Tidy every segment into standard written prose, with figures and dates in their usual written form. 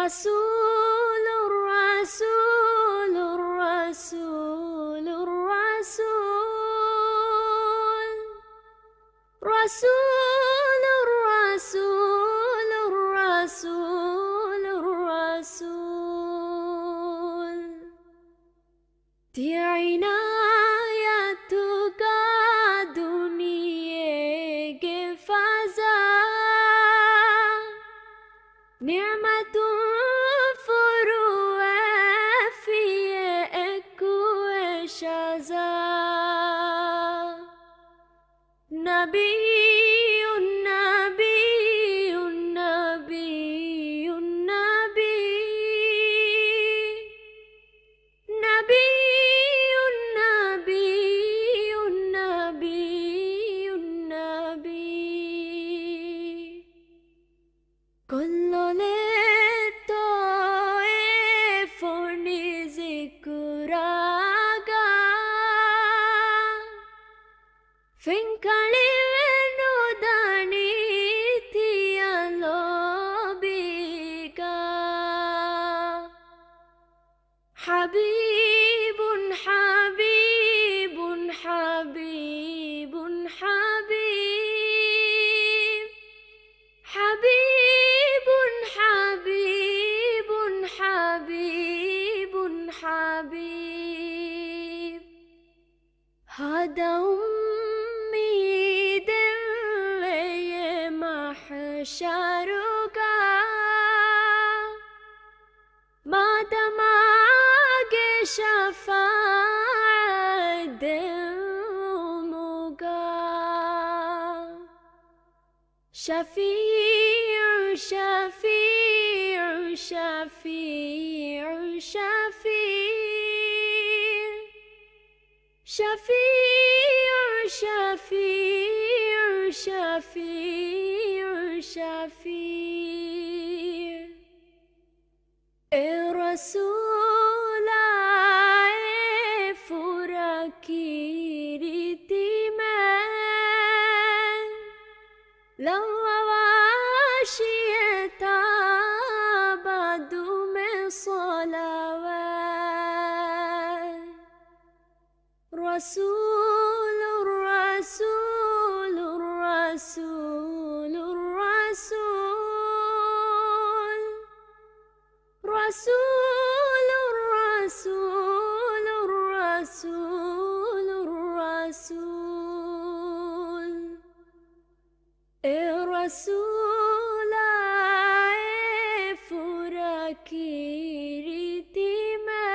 رسول الرسول الرسول الرسول رسول الرسول الرسول الرسول دي عنايتك دنيا فازا نعمة فروع في أكو شزا نبي النبي النبي النبي نبي النبي النبي النبي كل letto e fornisi curaga finché nudani tia lobiga حبيب حبيب حبيب حبيب حبيب حبيب حبيب حبيب هذا أمي دلي محشرك ما دماغ شفاعة دمك شفيع شفيع شفيع شفيع شفيع شفيع شفيع شفيع الرسول فركيري تيمان لو واشيتا بدو من صلوات رسول الرسول الرسول الرسول رسول الرسول الرسول الرسول الرسول فركيري تيمان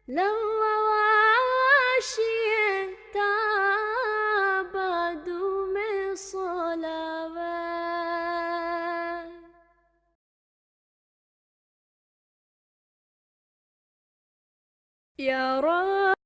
لو واشيتا بدو من صلوات يا رب